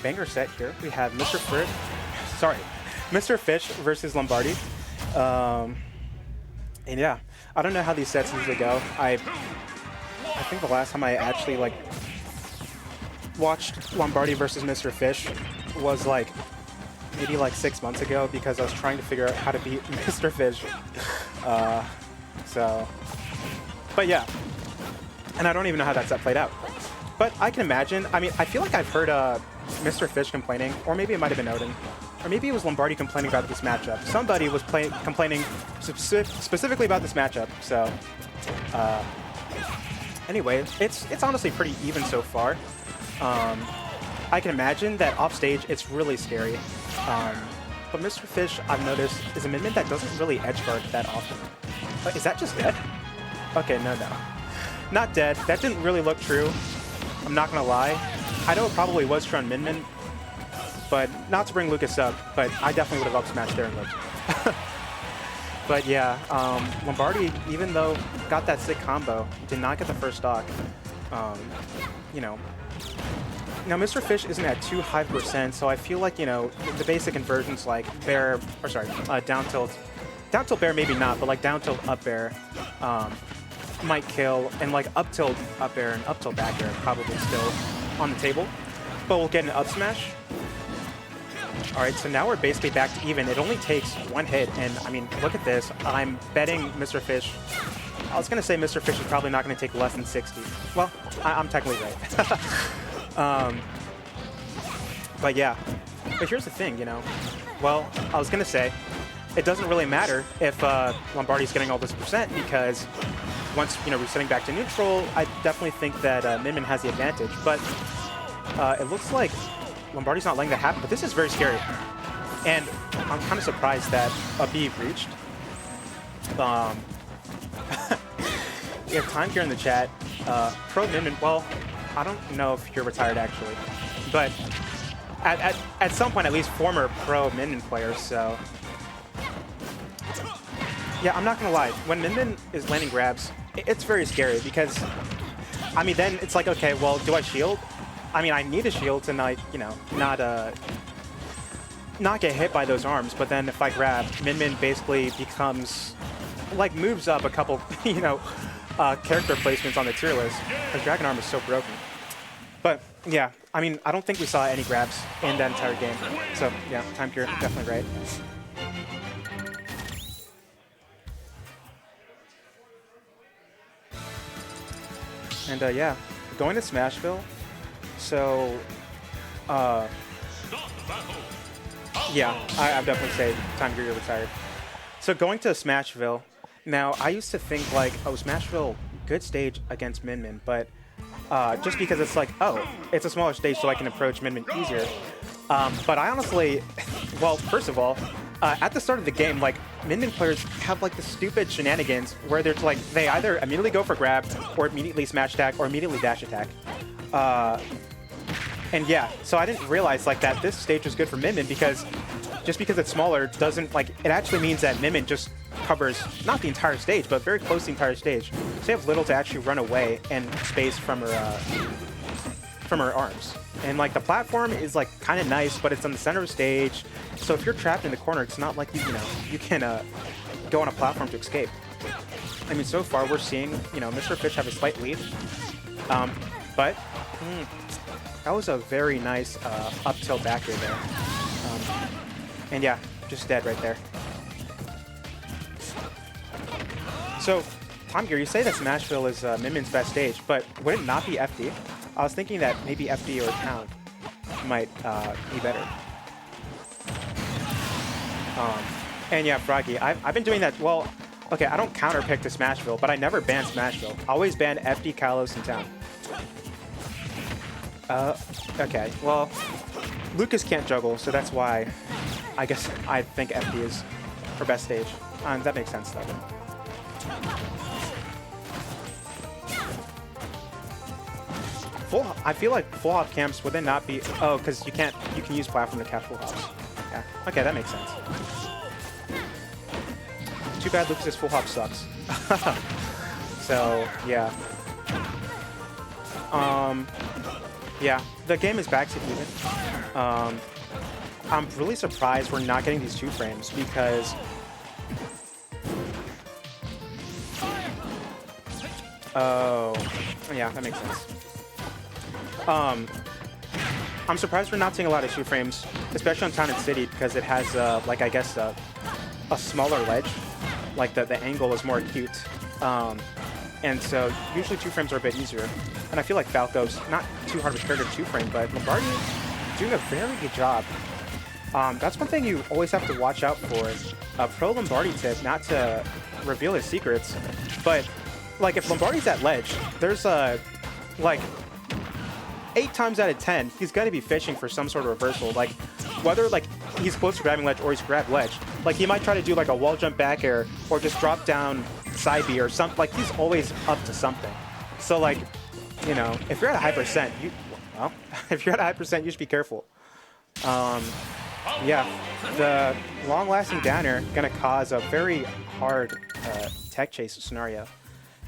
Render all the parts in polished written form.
banger set here. We have Mr. Fish versus Lombardi. And yeah, I don't know how these sets usually go. I think the last time I actually like watched Lombardi versus Mr. Fish was like maybe like 6 months ago because I was trying to figure out how to beat Mr. Fish. But yeah, and I don't even know how that set played out. But I can imagine, I mean, I feel like I've heard Mr. Fish complaining, or maybe it might have been Odin, or maybe it was Lombardi complaining about this matchup. Somebody was complaining specifically about this matchup, so anyway, it's honestly pretty even so far. I can imagine that off stage it's really scary. But Mr. Fish, I've noticed, is a mid that doesn't really edge guard that often. Is that just dead? Okay, no. Not dead. That didn't really look true. I'm not gonna lie. I know it probably was true on Min, but not to bring Lucas up, but I definitely would have up smashed there and lived. But yeah, Lombardi, even though got that sick combo, did not get the first stock. You know, now Mr. Fish isn't at too high %, so I feel like, you know, the basic inversions like bear, or sorry, down tilt bear maybe not, but like down tilt up bear might kill, and like up tilt up air and up tilt back air probably still on the table, but we'll get an up smash. All right, so now we're basically back to even. It only takes one hit, and I mean, look at this. I'm betting Mr. Fish. I was gonna say Mr. Fish is probably not gonna take less than 60. Well, I'm technically right. But yeah, but here's the thing, you know. Well, I was gonna say, it doesn't really matter if Lombardi's getting all this % because once, you know, resetting back to neutral, I definitely think that Min has the advantage. But it looks like Lombardi's not letting that happen, but this is very scary. And I'm kind of surprised that a B reached. We have time here in the chat. Pro Min, well, I don't know if you're retired actually, but at some point, at least former pro Min players, so. Yeah, I'm not gonna lie. When Min is landing grabs, it's very scary because, I mean, then it's like, okay, well, do I shield? I mean, I need a shield to not, you know, not get hit by those arms. But then if I grab, Min basically becomes, like, moves up a couple, you know, character placements on the tier list because Dragon Arm is so broken. But yeah, I mean, I don't think we saw any grabs in that entire game. So yeah, time here, definitely right. And yeah, going to Smashville. So, yeah, I'd definitely say time you're retired. So going to Smashville. Now, I used to think like, oh, Smashville, good stage against Min, but just because it's like, oh, it's a smaller stage so I can approach Min easier. But I honestly, well, first of all, at the start of the game, like, Min players have like the stupid shenanigans where they're like, they either immediately go for grab or immediately smash attack or immediately dash attack. And yeah, so I didn't realize like that this stage was good for Min because just because it's smaller doesn't like, it actually means that Min just covers not the entire stage, but very close to the entire stage. So you have little to actually run away and space from her arms. And like the platform is like kind of nice, but it's on the center of the stage. So if you're trapped in the corner, it's not like you know, you can go on a platform to escape. I mean, so far we're seeing, you know, Mr. Fish have a slight lead. But that was a very nice up tilt back air there. And yeah, just dead right there. So, Tom Gear, you say that Smashville is Min's best stage, but would it not be FD? I was thinking that maybe FD or Town might be better. And yeah, Froggy, I've been doing that. Well, okay, I don't counter pick to Smashville, but I never ban Smashville. I always ban FD, Kalos, and Town. Okay, well, Lucas can't juggle, so that's why I guess I think FD is her best stage. That makes sense, though. I feel like full hop camps, would they not be? Oh, because you can use platform to catch full hops. Yeah, okay, that makes sense. Too bad Lucas's full hop sucks. So, yeah. Yeah, the game is back to even. I'm really surprised we're not getting these 2 frames because oh, yeah, that makes sense. I'm surprised we're not seeing a lot of 2 frames, especially on Town and City, because it has, like, I guess, a smaller ledge. Like, the angle is more acute. And so, usually 2 frames are a bit easier. And I feel like Falco's not too hard of a character to 2 frame, but Lombardi doing a very good job. That's one thing you always have to watch out for. A pro Lombardi tip, not to reveal his secrets, but, like, if Lombardi's at ledge, there's, like, 8 times out of 10, he's got to be fishing for some sort of reversal. Like, whether, like, he's close to grabbing ledge or he's grabbed ledge. Like, he might try to do, like, a wall jump back air or just drop down side B or something. Like, he's always up to something. So, like, you know, if you're at a high percent, if you're at a high percent, you should be careful. Yeah, the long-lasting down air going to cause a very hard tech chase scenario.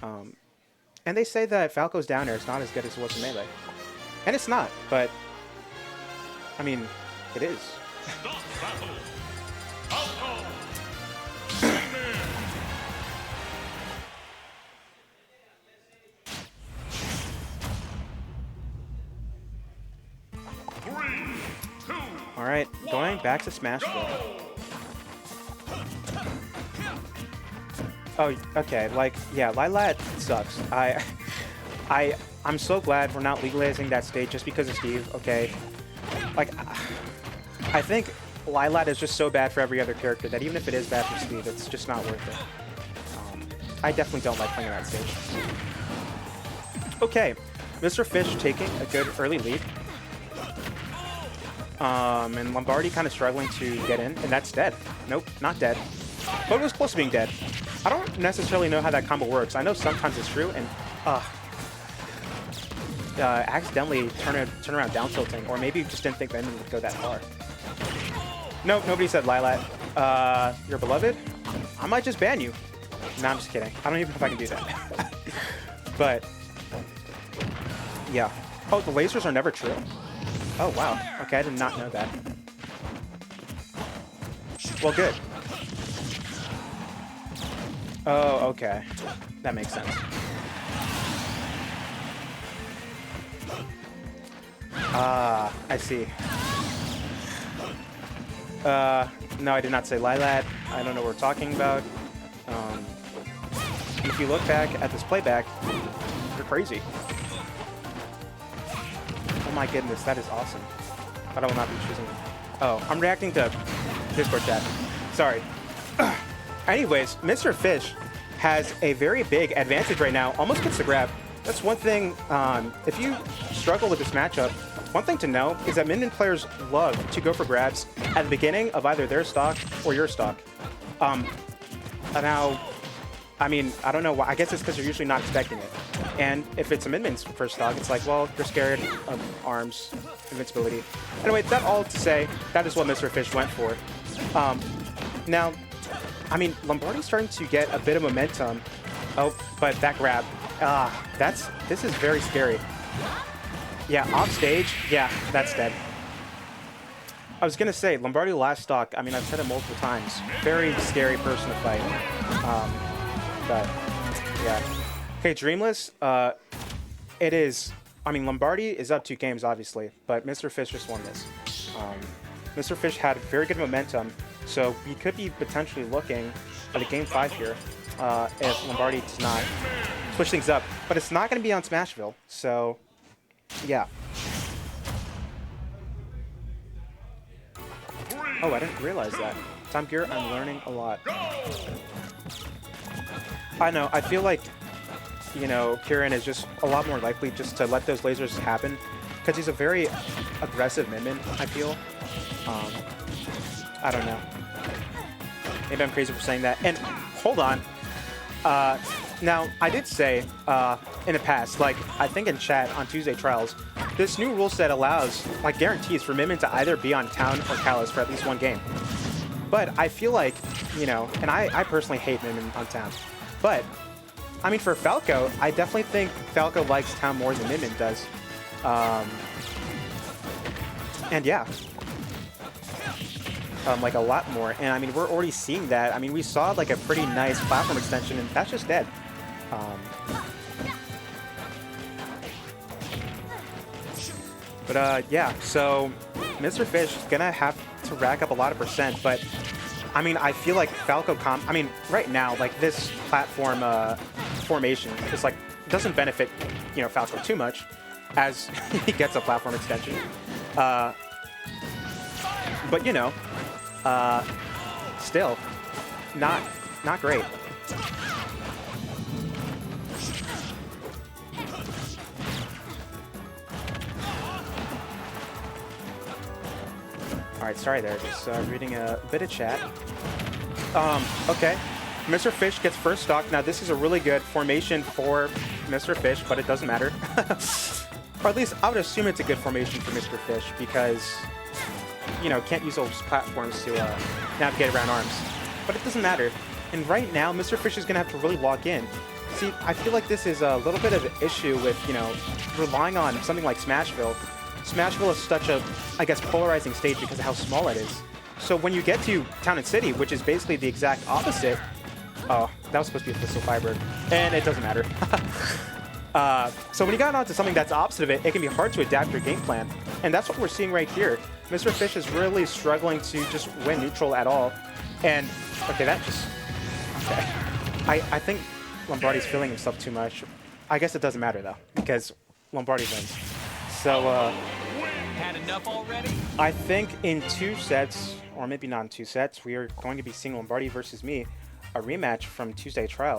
And they say that Falco's down air is not as good as it was in Melee. And it's not, but, I mean, it is. All right, going back to SmashLAN'd. Oh, okay, like, yeah, Lilat sucks. I'm so glad we're not legalizing that stage just because of Steve, okay? Like, I think Lilat is just so bad for every other character that even if it is bad for Steve, it's just not worth it. I definitely don't like playing that stage. Okay, Mr. Fish taking a good early lead. And Lombardi kind of struggling to get in, and that's dead. Nope, not dead. But it was close to being dead. I don't necessarily know how that combo works. I know sometimes it's true, and accidentally turn around down tilting, or maybe you just didn't think the enemy would go that far. Nope, nobody said Lilat. You're beloved? I might just ban you. No, I'm just kidding. I don't even know if I can do that. But, yeah. Oh, the lasers are never true? Oh, wow. Okay, I did not know that. Well, good. Oh, okay. That makes sense. Ah, I see. No, I did not say Lilat. I don't know what we're talking about. If you look back at this playback, you're crazy. Oh my goodness, that is awesome. But I will not be choosing. Oh, I'm reacting to Discord chat. Sorry. Anyways, Mr. Fish has a very big advantage right now. Almost gets the grab. That's one thing. If you struggle with this matchup, one thing to know is that Min players love to go for grabs at the beginning of either their stock or your stock. Now, I mean, I don't know why. I guess it's because you're usually not expecting it. And if it's a Min-Min's first stock, it's like, well, you're scared of arms, invincibility. Anyway, that all to say, that is what Mr. Fish went for. Now, I mean, Lombardi's starting to get a bit of momentum. Oh, but that grab. This is very scary. Yeah, off stage. Yeah, that's dead. I was going to say, Lombardi last stock, I mean, I've said it multiple times. Very scary person to fight. But, yeah. Okay, Dreamless, it is, I mean, Lombardi is up 2 games, obviously, but Mr. Fish just won this. Mr. Fish had very good momentum, so we could be potentially looking at a game 5 here if Lombardi does not switch things up. But it's not going to be on Smashville, so, yeah. Oh, I didn't realize that. Time Gear, I'm learning a lot. I know, I feel like, you know, Kieran is just a lot more likely just to let those lasers happen because he's a very aggressive Min-Min, I feel. I don't know. Maybe I'm crazy for saying that. And hold on. Now, I did say in the past, like, I think in chat on Tuesday Trials, this new rule set allows, like, guarantees for Min-Min to either be on Town or Callus for at least 1 game. But I feel like, you know, and I personally hate Min-Min on Town. But, I mean, for Falco, I definitely think Falco likes Town more than Min-Min does. And yeah. Like a lot more. And I mean, we're already seeing that. I mean, we saw like a pretty nice platform extension, and that's just dead. But yeah, so Mr. Fish is gonna have to rack up a lot of percent, but I mean, I feel like Falco I mean, right now, like this platform formation is like, doesn't benefit, you know, Falco too much as he gets a platform extension. But you know, still, not great. Alright, sorry there, just reading a bit of chat. Okay, Mr. Fish gets first stock. Now this is a really good formation for Mr. Fish, but it doesn't matter. Or at least I would assume it's a good formation for Mr. Fish because, you know, can't use those platforms to navigate around arms. But it doesn't matter. And right now, Mr. Fish is going to have to really lock in. See, I feel like this is a little bit of an issue with, you know, relying on something like Smashville. Smashville is such a, I guess, polarizing stage because of how small it is. So when you get to Town and City, which is basically the exact opposite... Oh, that was supposed to be a Thistle Fiber. And it doesn't matter. So when you got onto something that's opposite of it, it can be hard to adapt your game plan. And that's what we're seeing right here. Mr. Fish is really struggling to just win neutral at all. And, okay, that just... Okay. I think Lombardi's feeling himself too much. I guess it doesn't matter, though, because Lombardi wins. So, Had enough already? I think in 2 sets, or maybe not in 2 sets, we are going to be seeing Lombardi versus me, a rematch from Tuesday Trials.